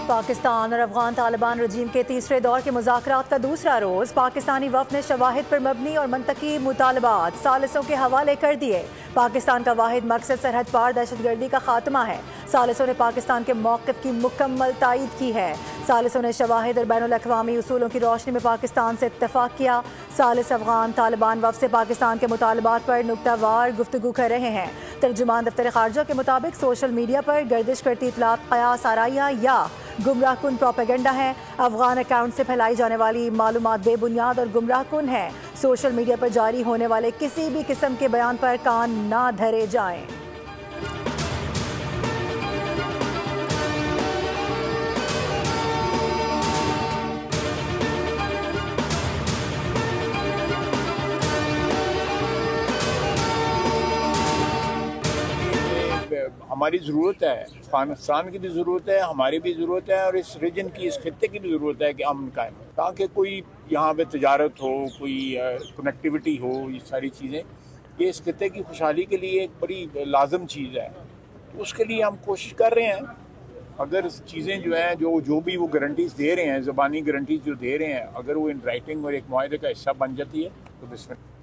पाकिस्तान और अफगान तालिबान रजीम के तीसरे दौर के मुज़ाकरात का दूसरा रोज पाकिस्तानी वफ़द ने शवाहिद पर मबनी और मंतकी मुतालबात सालिसों के हवाले कर दिए। पाकिस्तान का वाहिद मकसद सरहद पार दहशतगर्दी का खात्मा है। सालिसों ने पाकिस्तान के मौक़िफ़ की मुकम्मल तायीद की है। सालिसों ने शवाहिद और बैनुल-अक़वामी उसूलों की रोशनी में पाकिस्तान से इत्तफ़ाक़ किया। सालिस अफगान तालिबान वफ़द से पाकिस्तान के मुतालबात पर नुक्तावार गुफ्तगू कर रहे हैं। तर्जुमान दफ्तर ख़ारजा के मुताबिक सोशल मीडिया पर गर्दिश करती इतलात क़यास आराइयाँ या गुमराहकुन प्रोपेगेंडा है। अफगान अकाउंट से फैलाई जाने वाली मालूमात बेबुनियाद और गुमराहकुन है। सोशल मीडिया पर जारी होने वाले किसी भी किस्म के बयान पर कान ना धरे जाएं। हमारी ज़रूरत है, अफगानिस्तान की भी ज़रूरत है, हमारी भी ज़रूरत है और इस रीजन की, इस खित्ते की भी ज़रूरत है कि अमन कायम हो, ताकि कोई यहाँ पे तजारत हो, कोई कनेक्टिविटी हो। ये सारी चीज़ें ये इस खित्ते की खुशहाली के लिए एक बड़ी लाजम चीज़ है। तो उसके लिए हम कोशिश कर रहे हैं। अगर चीज़ें जो हैं जो भी वो गारंटीज़ दे रहे हैं, ज़बानी गारंटीज़ जो दे रहे हैं, अगर वो इन राइटिंग और एक मुआहदे का हिस्सा बन जाती है तो बिस्मिल्लाह।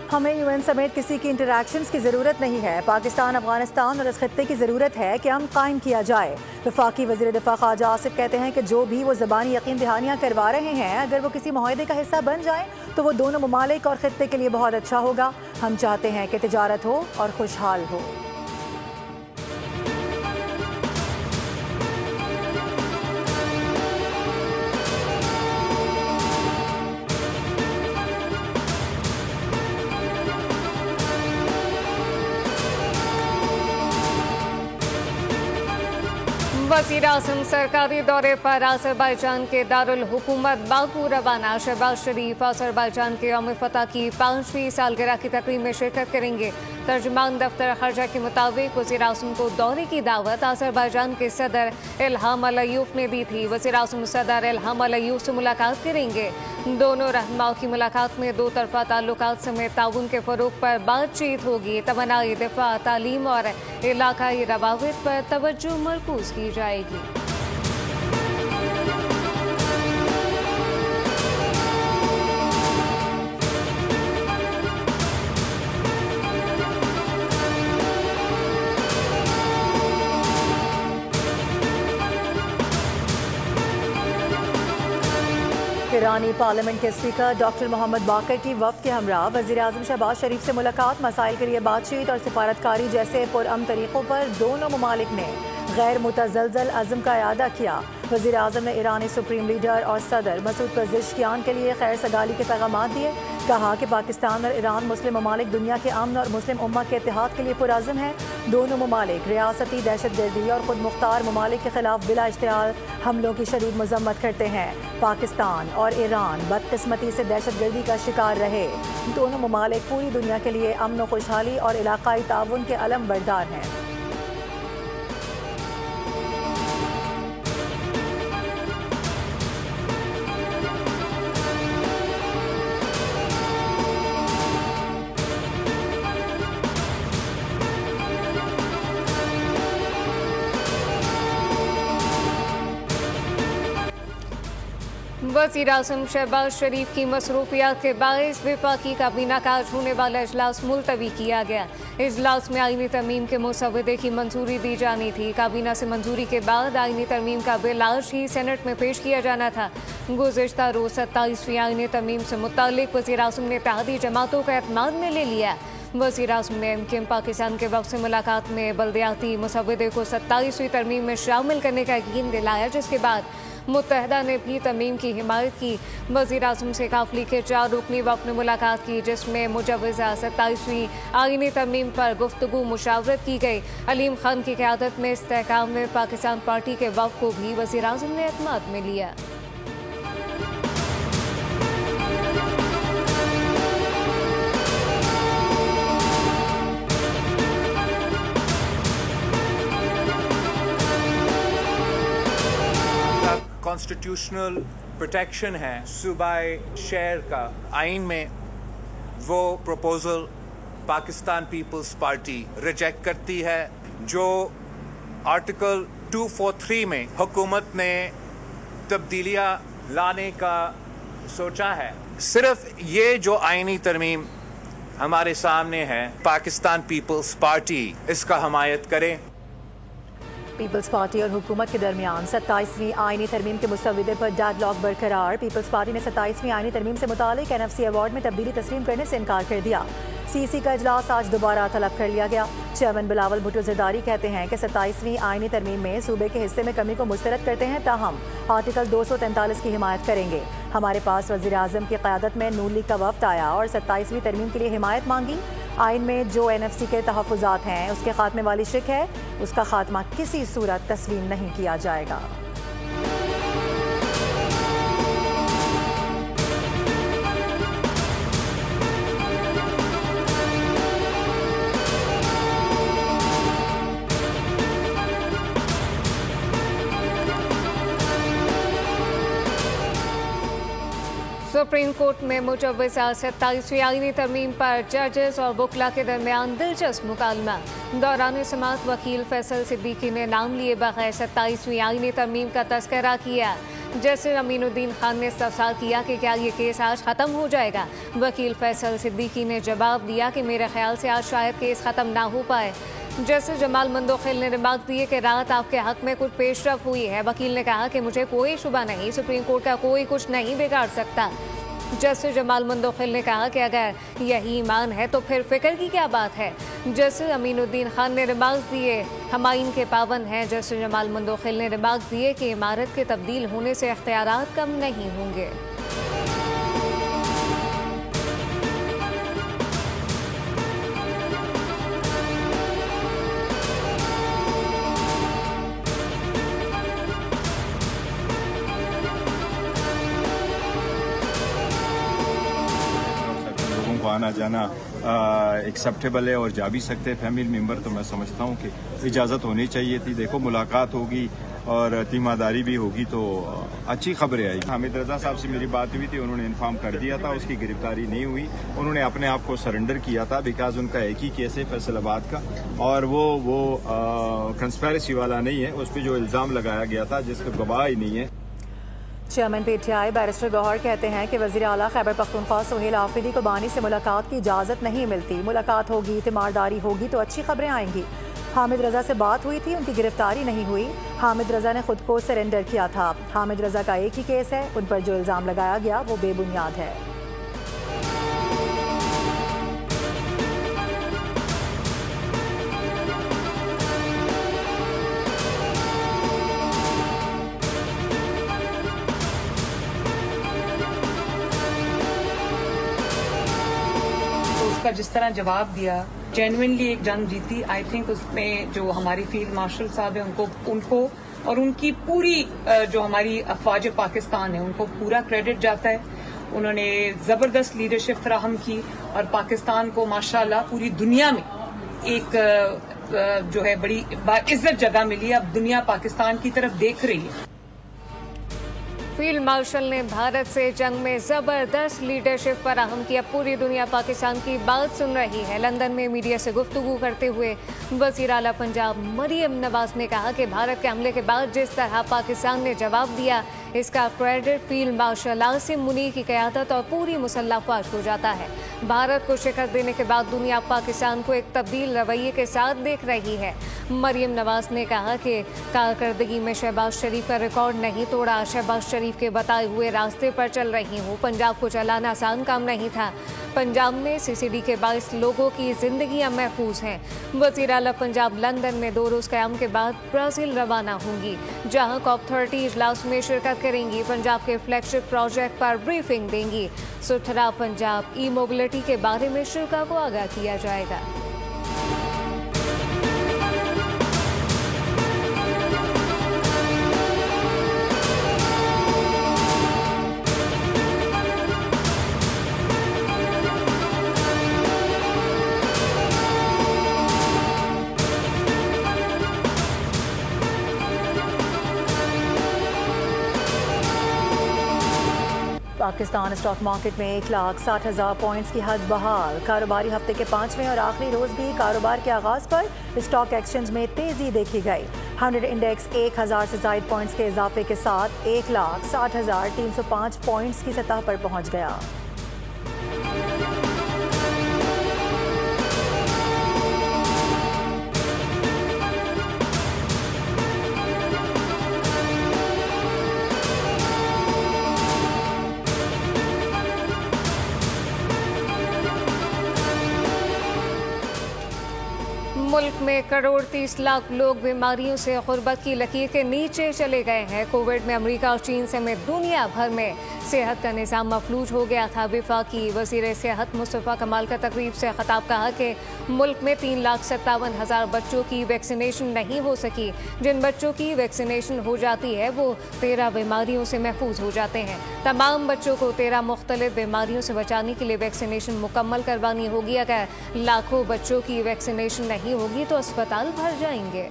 हमें यूएन समेत किसी की इंटरैक्शंस की ज़रूरत नहीं है। पाकिस्तान, अफगानिस्तान और इस खत्ते की ज़रूरत है कि हम कायम किया जाए। वफाकी वज़ीर दिफा ख्वाजा आसिफ कहते हैं कि जो भी वो ज़बानी यकीन दहानियाँ करवा रहे हैं, अगर वो किसी मुआहदे का हिस्सा बन जाए तो वो दोनों ममालिक और खत्ते के लिए बहुत अच्छा होगा। हम चाहते हैं कि तिजारत हो और खुशहाल हो। वज़ीर आज़म सरकारी दौरे पर अज़रबैजान के दारुल हुकूमत बाकू रवाना। शहबाज शरीफ अज़रबैजान के यौम फ़तह की 5वीं सालगिरह की तकरीब में शिरकत करेंगे। तर्जुमान दफ्तर ख़ारजा के मुताबिक वज़ीर आज़म को दौरे की दावत अज़रबैजान के सदर इल्हाम अलीयव ने दी थी। वज़ीर आज़म सदर इल्हाम अलीयव से मुलाकात करेंगे। दोनों रहनुमाओं की मुलाकात में दो तरफ़ा ताल्लुकात समेत ताउन के फ़रोग़ पर बातचीत होगी। तवानाई दिफ़ा, तालीम और इलाकाई रवाबित पर तवज्जो मरकूज़ की जाएगी। ईरानी पार्लियामेंट के स्पीकर डॉक्टर मोहम्मद बाकर की वफ़द के हमरा वज़ीर आज़म शहबाज शरीफ से मुलाकात, मसाइल के लिए बातचीत और सिफारतकारी जैसे पुरअमन तरीक़ों पर दोनों ममालिक ने गैर मुतज़लज़ल अज़्म का इरादा किया। वज़ीर आज़म ने ईरानी सुप्रीम लीडर और सदर मसूद पज़ेश्कियान के लिए खैर सगाली के पैगाम दिए। कहा कि पाकिस्तान और ईरान मुस्लिम ममालिक दुनिया के अमन और मुस्लिम उम्मा के इत्तेहाद के लिए पुरअज़्म है। दोनों ममालिक रियासती दहशतगर्दी और ख़ुद मुख्तार ममालिक के खिलाफ बिला इश्तिहाल हमलों की शदीद मज़म्मत करते हैं। पाकिस्तान और ईरान बदकिस्मती से दहशतगर्दी का शिकार रहे। दोनों ममालिक पूरी दुनिया के लिए अमन व खुशहाली और इलाकाई ताउन के अलम बरदार हैं। वज़ीर आज़म शहबाज शरीफ की मसरूफियात के बाइस वफाकी काबीना का आज होने वाला इजलास मुलतवी किया गया। इजलास में आईनी तरमीम के मुसवदे की मंजूरी दी जानी थी। काबीना से मंजूरी के बाद आईनी तरमीम का बिल आज ही सेनेट में पेश किया जाना था। गुज़िश्ता रोज़ 27वीं आईनी तरमीम से मुताल्लिक वज़ीर आज़म ने इत्तेहादी जमातों को एतमाद में ले लिया। वज़ीर आज़म ने एमकेएम पाकिस्तान के वफ़द से मुलाकात में बल्दियाती मुसवदे को 27वीं तरमीम में शामिल करने का यकीन दिलाया, जिसके बाद मुत्तहदा ने भी तरमीम की हिमायत की। वज़ीर आज़म से काफली के 4 रुकनी वफ़द ने मुलाकात की, जिसमें मुजव्वज़ा 27वीं आईनी तरमीम पर गुफ्तगू मुशावरत की गई। अलीम खान की क़यादत में इस्तेहकाम में पाकिस्तान पार्टी के वफ़द को भी वज़ीर आज़म ने एतमाद में लिया। कॉन्स्टिट्यूशनल प्रोटेक्शन है सूबाई शहर का आइन में, वो proposal Pakistan People's Party reject करती है। जो आर्टिकल 243 में हुकूमत ने तब्दीलियाँ लाने का सोचा है। सिर्फ ये जो आईनी तरमीम हमारे सामने है, पाकिस्तान पीपल्स पार्टी इसका हमायत करे। पीपल्स पार्टी और हुकूमत के दरमियान 27वीं आईनी तरमीम के मुसव्विदे पर डेडलॉक बरकरार। पीपल्स पार्टी ने 27वीं आईनी तरमीम से मुतालिक NFC अवार्ड में तब्दीली तस्लीम करने से इनकार कर दिया। CC का इजलास आज दोबारा तलब कर लिया गया। चेयरमैन बिलावल भुट्टो ज़रदारी कहते हैं कि 27वीं आईनी तरमीम में सूबे के हिस्से में कमी को मुस्तरद करते हैं, ताहम आर्टिकल 243 की हिमायत करेंगे। हमारे पास वज़ीर आज़म की क़यादत में नून लीग का वफ़द आया और 27वीं तरमीम के लिए हिमायत मांगी। आइन में जो NFC के तहफ़्फ़ुज़ात हैं उसके खात्मे वाली शिक है, उसका खात्मा किसी सूरत तस्लीम नहीं किया जाएगा। सुप्रीम कोर्ट में मुजव्वज़ा 27वीं आईनी तरमीम पर जजेस और वकला के दरमियान दिलचस्प मुकालमा। दौरान समाअत वकील फैसल सिद्दीकी ने नाम लिए बगैर 27वीं आईनी तरमीम का तज़किरा किया। जस्टिस अमीनुद्दीन खान ने इस्तफसार किया कि क्या ये केस आज ख़त्म हो जाएगा। वकील फैसल सिद्दीकी ने जवाब दिया कि मेरे ख्याल से आज शायद केस ख़त्म ना हो पाए। जस्टिस जमाल मंदोखिल ने रिमार्क दिए कि रात आपके हक में कुछ पेशरफ हुई है। वकील ने कहा कि मुझे कोई शुबा नहीं, सुप्रीम कोर्ट का कोई कुछ नहीं बिगाड़ सकता। जस्टिस जमाल मंदोखिल ने कहा कि अगर यही ईमान है तो फिर फिक्र की क्या बात है। जस्टिस अमीनुद्दीन खान ने रिमार्क दिए हम आइन के पाबंद हैं। जस्टिस जमाल मंदोखिल ने रिमार्क दिए कि इमारत के तब्दील होने से इख्तियारात कम नहीं होंगे। आना जाना एक्सेप्टेबल है और जा भी सकते हैं फैमिली मेंबर, तो मैं समझता हूँ कि इजाज़त होनी चाहिए थी। देखो मुलाकात होगी और तीमारदारी भी होगी तो अच्छी खबरें आएगी। हामिद रजा साहब से मेरी बात हुई थी, उन्होंने इन्फॉर्म कर दिया था, उसकी गिरफ्तारी नहीं हुई। उन्होंने अपने आप को सरेंडर किया था बिकॉज उनका एक ही केस है फैसलाबाद का और वो कंस्पेरेसी वाला नहीं है। उस पर जो इल्ज़ाम लगाया गया था जिसका गवाह ही नहीं है। चेयरमैन PTI बैरिस्टर गौहर कहते हैं कि वज़ीर आला खैबर पख्तूनख्वा सुहेल आफरीदी को बानी से मुलाकात की इजाज़त नहीं मिलती। मुलाकात होगी, तीमारदारी होगी तो अच्छी खबरें आएंगी। हामिद रजा से बात हुई थी, उनकी गिरफ्तारी नहीं हुई। हामिद रजा ने खुद को सरेंडर किया था। हामिद रजा का एक ही केस है, उन पर जो इल्ज़ाम लगाया गया वो बेबुनियाद है। उसका जिस तरह जवाब दिया, जेन्युइनली एक जंग जीती। आई थिंक उसमें जो हमारी फील्ड मार्शल साहब है उनको और उनकी पूरी जो हमारी अफवाज पाकिस्तान है उनको पूरा क्रेडिट जाता है। उन्होंने जबरदस्त लीडरशिप फराहम की और पाकिस्तान को माशाल्लाह पूरी दुनिया में एक जो है बड़ी बाइज्जत जगह मिली। अब दुनिया पाकिस्तान की तरफ देख रही है। फील्ड मार्शल ने भारत से जंग में जबरदस्त लीडरशिप फराहम की। अब पूरी दुनिया पाकिस्तान की बात सुन रही है। लंदन में मीडिया से गुफ्तगू करते हुए वज़ीर आला पंजाब मरियम नवाज ने कहा कि भारत के हमले के बाद जिस तरह पाकिस्तान ने जवाब दिया, इसका credit field marshal Asim Munir की क़यादत और पूरी मुसल्लह अफ़वाज को जाता है। भारत को शिकस्त देने के बाद दुनिया पाकिस्तान को एक तब्दील रवैये के साथ देख रही है। मरियम नवाज ने कहा कि कारकर्दगी में शहबाज शरीफ का रिकॉर्ड नहीं तोड़ा, शहबाज शरीफ के बताए हुए रास्ते पर चल रही हूँ। पंजाब को चलाना आसान काम नहीं था। पंजाब में CCD के 22 लोगों की जिंदगियां महफूज हैं। वज़ीर आला पंजाब लंदन में 2 रोज़ क़याम के बाद ब्राज़ील रवाना होंगी, जहां COP30 इजलास में शिरकत करेंगी। पंजाब के फ्लैगशिप प्रोजेक्ट पर ब्रीफिंग देंगी। सुथरा पंजाब ई-मोबिलिटी के बारे में शुरा को आगाह किया जाएगा। पाकिस्तान स्टॉक मार्केट में 1,60,000 पॉइंट्स की हद बहाल। कारोबारी हफ्ते के 5वें और आखिरी रोज भी कारोबार के आगाज पर स्टॉक एक्सचेंज में तेजी देखी गई। 100 इंडेक्स 1000 से ज़ायद पॉइंट्स के इजाफे के साथ 1,60,305 पॉइंट्स की सतह पर पहुंच गया। मुल्क में 1,30,00,000 लोग बीमारियों से गुर्बत की लकीर के नीचे चले गए हैं। कोविड में अमेरिका और चीन समेत दुनिया भर में सेहत का निज़ाम मफलूज हो गया था। वफाकी वज़ीर सेहत मुस्तफ़ा कमाल का तकरीब से खिताब कहा कि मुल्क में 3,57,000 बच्चों की वैक्सीनेशन नहीं हो सकी। जिन बच्चों की वैक्सीनेशन हो जाती है वो 13 बीमारियों से महफूज हो जाते हैं। तमाम बच्चों को 13 मुख्तलिफ बीमारियों से बचाने के लिए वैक्सीनेशन मुकम्मल करवानी होगी। अगर लाखों बच्चों की वैक्सीनेशन नहीं होगी तो अस्पताल भर जाएंगे।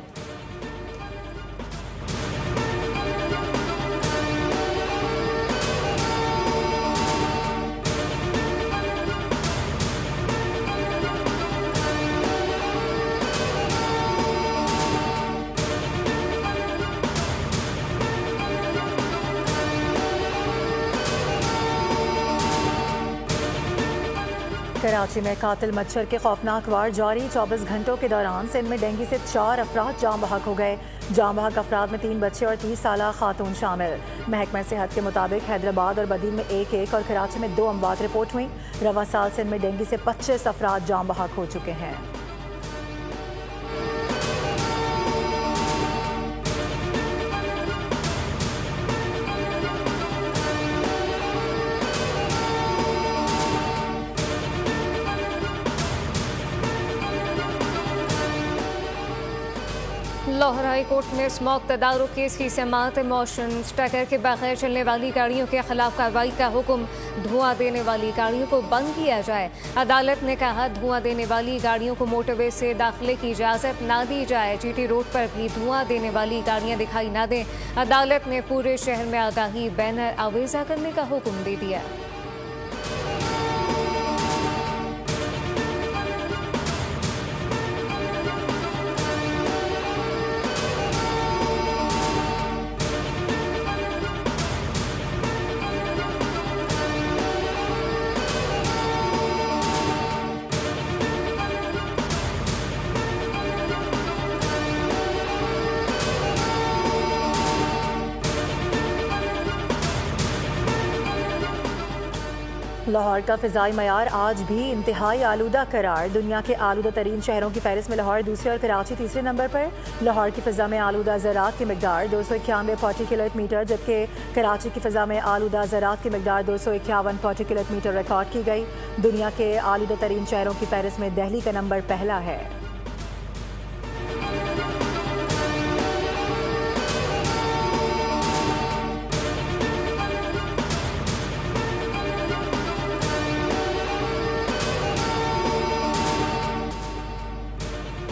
कराची में कातिल मच्छर के खौफनाक वार जारी। 24 घंटों के दौरान सिंध में डेंगू से 4 अफराद जाम बहक हो गए। जाम बहक अफराद में 3 बच्चे और 30 साला खातून शामिल। महकमा सेहत के मुताबिक हैदराबाद और बदीन में 1 और कराची में 2 अमवात रिपोर्ट हुई। रवा साल सिंध में डेंगू से 25 अफराद जाम बहक हो चुके हैं। लाहौर हाई कोर्ट में स्मॉग तदारुक केस की समाअत मोशन। स्टैकर के बगैर चलने वाली गाड़ियों के खिलाफ कार्रवाई का हुक्म। धुआं देने वाली गाड़ियों को बंद किया जाए। अदालत ने कहा धुआं देने वाली गाड़ियों को मोटरवे से दाखिले की इजाज़त ना दी जाए। जीटी रोड पर भी धुआं देने वाली गाड़ियां दिखाई ना दें। अदालत ने पूरे शहर में आगाही बैनर आवेजा करने का हुक्म दे दिया। लाहौर का फ़िज़ाई मयार आज भी इंतहाई आलूदा करार। दुनिया के आलूदा तरीन शहरों की फहरिस्त में लाहौर दूसरे और कराची तीसरे नंबर पर। लाहौर की फ़िज़ा में आलूदा ज़रात की मिकदार 291 पार्टिकुलेट जबकि कराची की फ़िज़ा में आलूदा ज़रात की मिकदार 251 पार्टिकुलेट रिकॉर्ड की गई। दुनिया के आलूदा तरीन शहरों की फहरिस्त में दिल्ली का नंबर पहला है।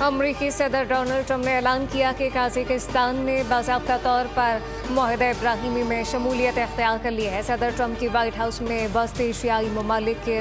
अमरीकी सदर डोनाल्ड ट्रंप ने ऐलान किया कि कजाकिस्तान ने बाज़ाब्ता तौर पर मुआहदा इब्राहिमी में शमूलियत इख्तियार कर ली है। सदर ट्रंप की व्हाइट हाउस में वस्त एशियाई ममालिक के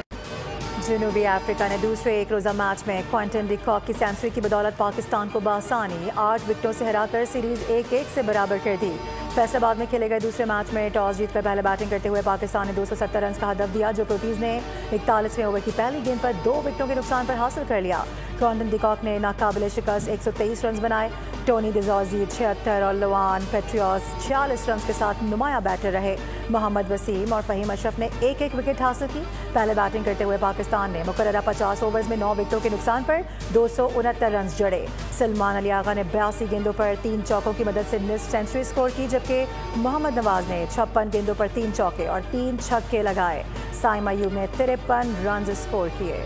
जनूबी अफ्रीका ने दूसरे एक रोज़ा मैच में क्विंटन डी कॉक की सेंचुरी की बदौलत पाकिस्तान को बासानी 8 विकेटों से हराकर सीरीज 1-1 से बराबर कर दी। फैसलाबाद में खेले गए दूसरे मैच में टॉस जीतकर पहले बैटिंग करते हुए पाकिस्तान ने 270 रन का हदफ दिया, जो प्रोटीज ने 41वें ओवर की पहली गेंद पर 2 विकेटों के नुकसान पर हासिल कर लिया। क्विंटन डी कॉक ने नाकाबिले शिकस्त 123 रन बनाए। टोनी डिजॉजी 76 और लवान पेट्रियस 46 रन के साथ नुमाया बैटर रहे। मोहम्मद वसीम और फहीम अशरफ ने 1-1 विकेट हासिल की। पहले बैटिंग करते हुए पाकिस्तान ने मुकर्ररा 50 ओवर्स में 9 विकेटों के नुकसान पर 269 रन जड़े। सलमान अली आगा ने 82 गेंदों पर 3 चौकों की मदद से निस्फ सेंचुरी स्कोर की, जबकि मोहम्मद नवाज ने 56 गेंदों पर 3 चौके और 3 छक्के लगाए। साइम अयूब ने 53 रन स्कोर किए।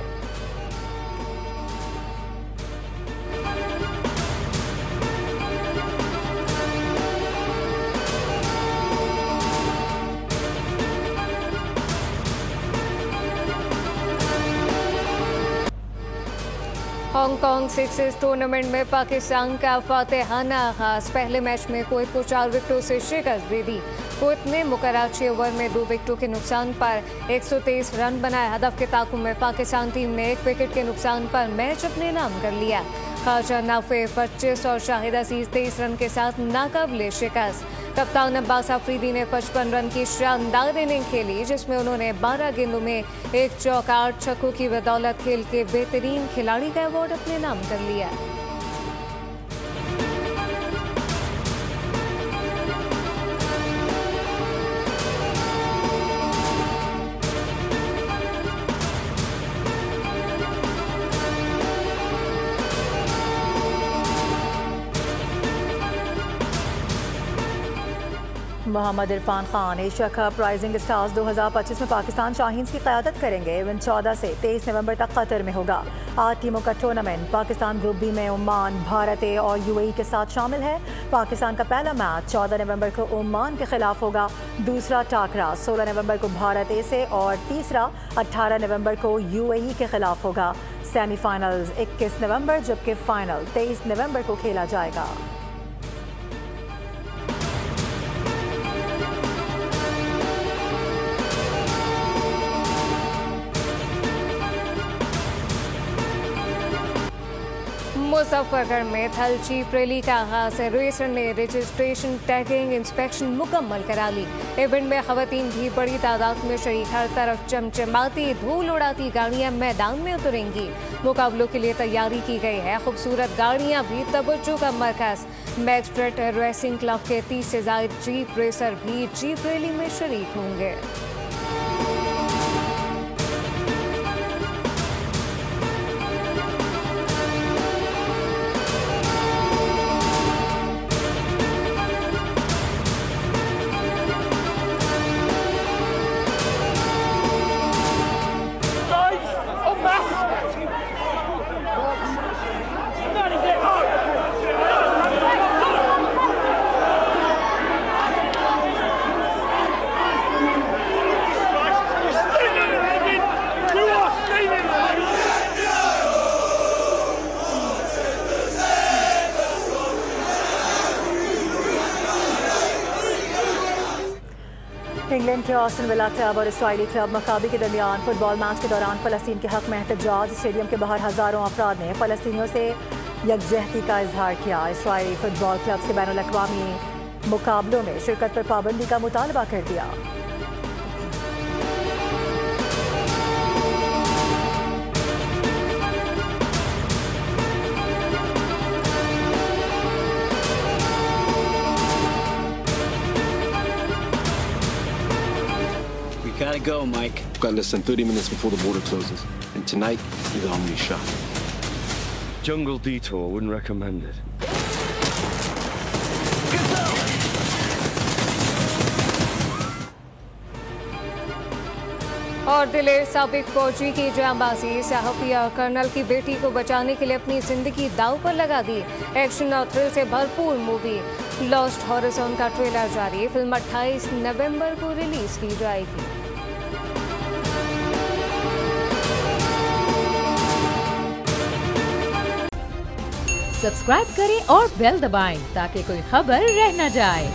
हांगकांग सिक्सेस टूर्नामेंट में पाकिस्तान का फातेहाना आगाज। पहले मैच में कुवैत को 4 विकेटों से शिकस्त दे दी। कुवैत ने मुकर्रर 6 ओवर में 2 विकेटों के नुकसान पर 123 रन बनाए। हदफ के ताकुब में पाकिस्तान टीम ने 1 विकेट के नुकसान पर मैच अपने नाम कर लिया। ख्वाजा नाफे 25 और शाहिद अजीज 23 रन के साथ नाकाबिले शिकस्त। कप्तान अब्बास अफरीदी ने 55 रन की शानदार इनिंग खेली, जिसमें उन्होंने 12 गेंदों में 1 चौका 8 छक्कों की बदौलत खेल के बेहतरीन खिलाड़ी का अवार्ड अपने नाम कर लिया। Mohammad Irfan Khan Asia Cup Rising Stars 2025 में पाकिस्तान शाहीन्स की क़यादत करेंगे। इवेंट 14 से 23 नवंबर तक कतर में होगा। 8 टीमों का टूर्नामेंट पाकिस्तान ग्रुप बी में ओमान, भारत ए और यूएई के साथ शामिल है। पाकिस्तान का पहला मैच 14 नवंबर को ओमान के खिलाफ होगा, दूसरा टाकरा 16 नवंबर को भारत ए से और तीसरा 18 नवंबर को यूएई के खिलाफ होगा। सेमीफाइनल्स 21 नवंबर जबकि फाइनल 23 नवंबर को खेला जाएगा। मुजफ्फरगढ़ में थल चीफ रैली का आगाज है। रेसर ने रजिस्ट्रेशन, टैगिंग, इंस्पेक्शन मुकम्मल करा ली। इवेंट में खवातीन भी बड़ी तादाद में शरीक। हर तरफ चमचमाती धूल उड़ाती गाड़ियां मैदान में उतरेंगी। मुकाबलों के लिए तैयारी की गई है। खूबसूरत गाड़ियां भी तवज्जो का मरकज। मैजिस्ट्रेट रेसिंग क्लब के 30 से ज्यादा जीप रेसर भी जीप रैली में शरीक होंगे। इंग्लैंड के ऑस्टन विला क्लब और इसराइली क्लब मकाबी के दरमियान फुटबॉल मैच के दौरान फ़लस्तीन के हक में एहतजाज। स्टेडियम के बाहर हज़ारों अफराद ने फ़लस्तीनियों से यकजहती का इजहार किया। इसराइली फुटबॉल क्लब से बैनुल अक़वामी मुकाबलों में शिरकत पर पाबंदी का मुतालबा कर दिया। Gotta go, Mike. Got less than 30 minutes before the border closes. And tonight, you're the only shot. Jungle detour, wouldn't recommend it. और दिलेर साबिक फौजी की जांबाजी। सहाफ़ी और कर्नल की बेटी को बचाने के लिए अपनी जिंदगी दांव पर लगा दी। एक्शन और थ्रिल से भरपूर मूवी लॉस्ट हॉरिज़ॉन का ट्रेलर जारी। फिल्म 28 नवंबर को रिलीज की जाएगी। सब्सक्राइब करें और बेल दबाएं ताकि कोई खबर रह न जाए।